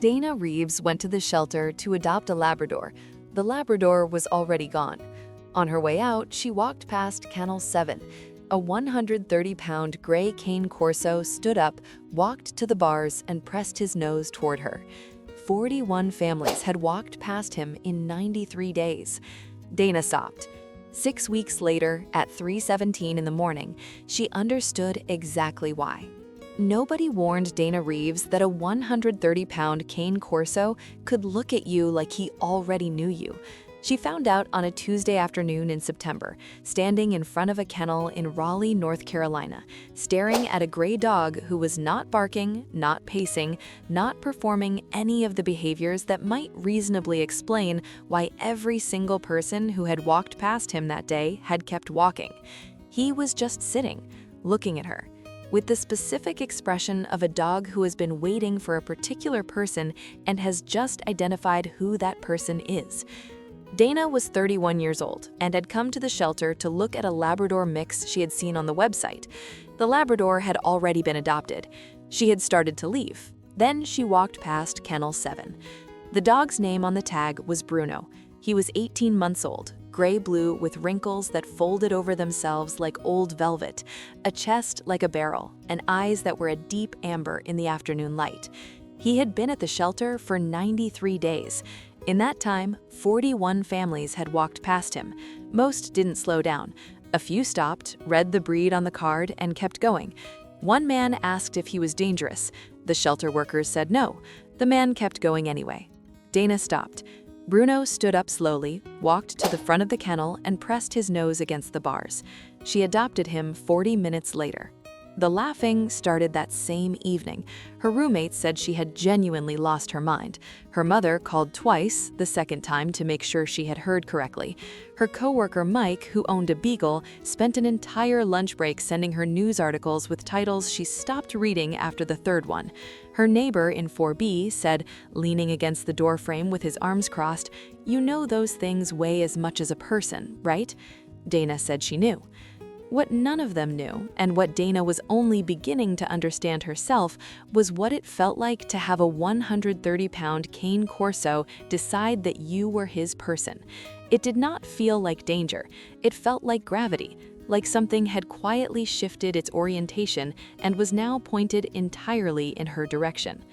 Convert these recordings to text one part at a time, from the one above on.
Dana Reeves went to the shelter to adopt a Labrador. The Labrador was already gone. On her way out, she walked past Kennel 7. A 130-pound gray Cane Corso stood up, walked to the bars, and pressed his nose toward her. 41 families had walked past him in 93 days. Dana stopped. 6 weeks later, at 3:17 in the morning, she understood exactly why. Nobody warned Dana Reeves that a 130-pound Cane Corso could look at you like he already knew you. She found out on a Tuesday afternoon in September, standing in front of a kennel in Raleigh, North Carolina, staring at a gray dog who was not barking, not pacing, not performing any of the behaviors that might reasonably explain why every single person who had walked past him that day had kept walking. He was just sitting, looking at her, with the specific expression of a dog who has been waiting for a particular person and has just identified who that person is. Dana was 31 years old and had come to the shelter to look at a Labrador mix she had seen on the website. The Labrador had already been adopted. She had started to leave. Then she walked past Kennel 7. The dog's name on the tag was Bruno. He was 18 months old, gray-blue with wrinkles that folded over themselves like old velvet, a chest like a barrel, and eyes that were a deep amber in the afternoon light. He had been at the shelter for 93 days. In that time, 41 families had walked past him. Most didn't slow down. A few stopped, read the breed on the card, and kept going. One man asked if he was dangerous. The shelter workers said no. The man kept going anyway. Dana stopped. Bruno stood up slowly, walked to the front of the kennel, and pressed his nose against the bars. She adopted him 40 minutes later. The laughing started that same evening. Her roommate said she had genuinely lost her mind. Her mother called twice, the second time to make sure she had heard correctly. Her coworker Mike, who owned a beagle, spent an entire lunch break sending her news articles with titles she stopped reading after the third one. Her neighbor in 4B said, leaning against the doorframe with his arms crossed, "You know those things weigh as much as a person, right?" Dana said she knew. What none of them knew, and what Dana was only beginning to understand herself, was what it felt like to have a 130-pound Cane Corso decide that you were his person. It did not feel like danger. It felt like gravity, like something had quietly shifted its orientation and was now pointed entirely in her direction.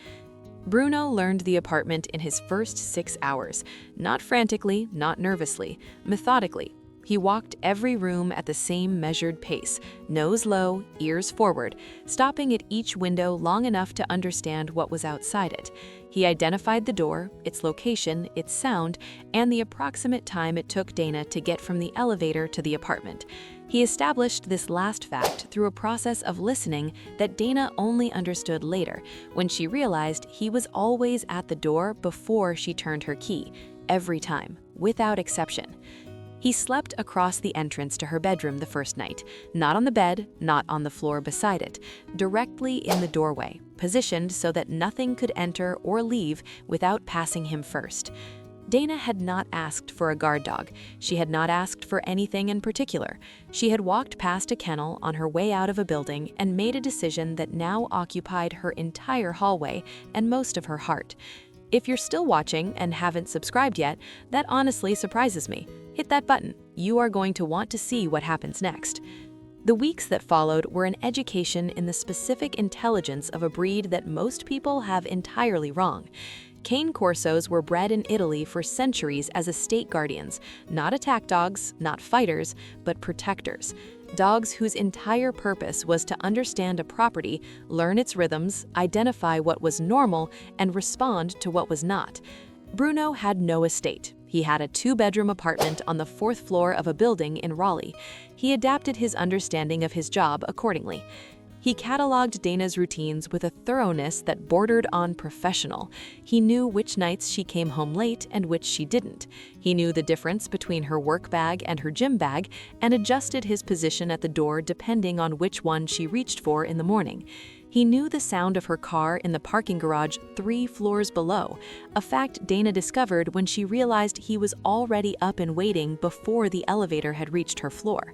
Bruno learned the apartment in his first 6 hours, not frantically, not nervously, methodically. He walked every room at the same measured pace, nose low, ears forward, stopping at each window long enough to understand what was outside it. He identified the door, its location, its sound, and the approximate time it took Dana to get from the elevator to the apartment. He established this last fact through a process of listening that Dana only understood later, when she realized he was always at the door before she turned her key, every time, without exception. He slept across the entrance to her bedroom the first night, not on the bed, not on the floor beside it, directly in the doorway, positioned so that nothing could enter or leave without passing him first. Dana had not asked for a guard dog. She had not asked for anything in particular. She had walked past a kennel on her way out of a building and made a decision that now occupied her entire hallway and most of her heart. If you're still watching and haven't subscribed yet, that honestly surprises me. Hit that button. You are going to want to see what happens next. The weeks that followed were an education in the specific intelligence of a breed that most people have entirely wrong. Cane Corsos were bred in Italy for centuries as estate guardians, not attack dogs, not fighters, but protectors. Dogs whose entire purpose was to understand a property, learn its rhythms, identify what was normal, and respond to what was not. Bruno had no estate. He had a 2-bedroom apartment on the 4th floor of a building in Raleigh. He adapted his understanding of his job accordingly. He cataloged Dana's routines with a thoroughness that bordered on professional. He knew which nights she came home late and which she didn't. He knew the difference between her work bag and her gym bag and adjusted his position at the door depending on which one she reached for in the morning. He knew the sound of her car in the parking garage 3 floors below, a fact Dana discovered when she realized he was already up and waiting before the elevator had reached her floor.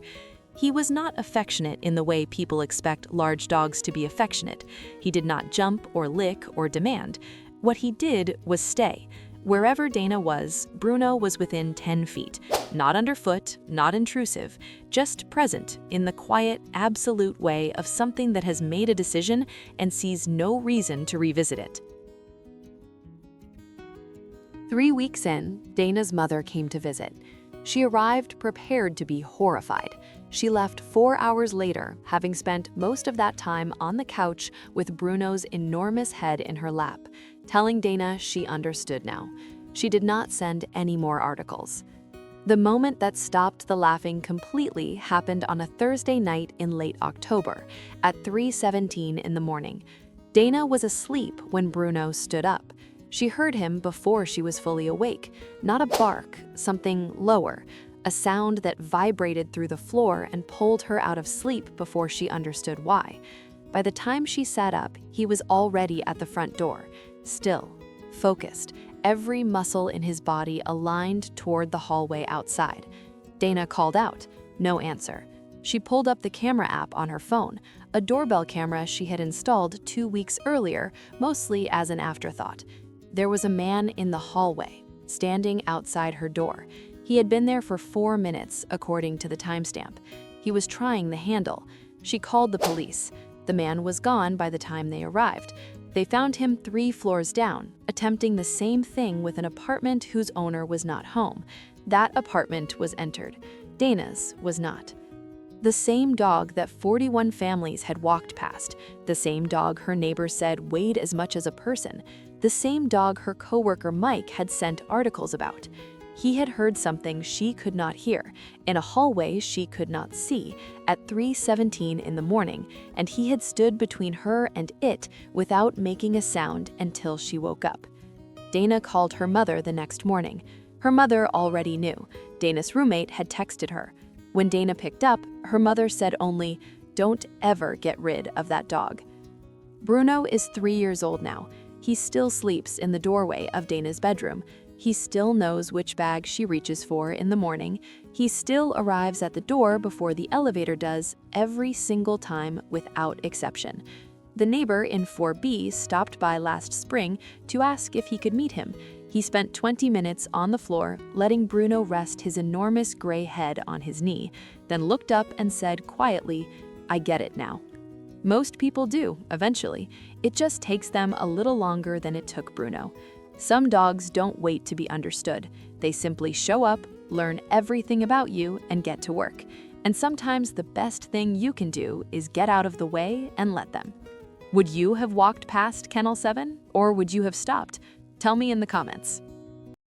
He was not affectionate in the way people expect large dogs to be affectionate. He did not jump or lick or demand. What he did was stay. Wherever Dana was, Bruno was within 10 feet. Not underfoot, not intrusive, just present in the quiet, absolute way of something that has made a decision and sees no reason to revisit it. 3 weeks in, Dana's mother came to visit. She arrived prepared to be horrified. She left 4 hours later, having spent most of that time on the couch with Bruno's enormous head in her lap, telling Dana she understood now. She did not send any more articles. The moment that stopped the laughing completely happened on a Thursday night in late October, at 3:17 in the morning. Dana was asleep when Bruno stood up. She heard him before she was fully awake, not a bark, something lower, a sound that vibrated through the floor and pulled her out of sleep before she understood why. By the time she sat up, he was already at the front door, still, focused, every muscle in his body aligned toward the hallway outside. Dana called out, no answer. She pulled up the camera app on her phone, a doorbell camera she had installed 2 weeks earlier, mostly as an afterthought. There was a man in the hallway, standing outside her door. He had been there for 4 minutes, according to the timestamp. He was trying the handle. She called the police. The man was gone by the time they arrived. They found him 3 floors down, attempting the same thing with an apartment whose owner was not home. That apartment was entered. Dana's was not. The same dog that 41 families had walked past, the same dog her neighbor said weighed as much as a person, the same dog her coworker Mike had sent articles about. He had heard something she could not hear, in a hallway she could not see, at 3:17 in the morning, and he had stood between her and it without making a sound until she woke up. Dana called her mother the next morning. Her mother already knew. Dana's roommate had texted her. When Dana picked up, her mother said only, "Don't ever get rid of that dog." Bruno is 3 years old now. He still sleeps in the doorway of Dana's bedroom. He still knows which bag she reaches for in the morning. He still arrives at the door before the elevator does every single time without exception. The neighbor in 4B stopped by last spring to ask if he could meet him. He spent 20 minutes on the floor, letting Bruno rest his enormous gray head on his knee, then looked up and said quietly, "I get it now." Most people do, eventually. It just takes them a little longer than it took Bruno. Some dogs don't wait to be understood. They simply show up, learn everything about you, and get to work. And sometimes the best thing you can do is get out of the way and let them. Would you have walked past Kennel 7, or would you have stopped? Tell me in the comments.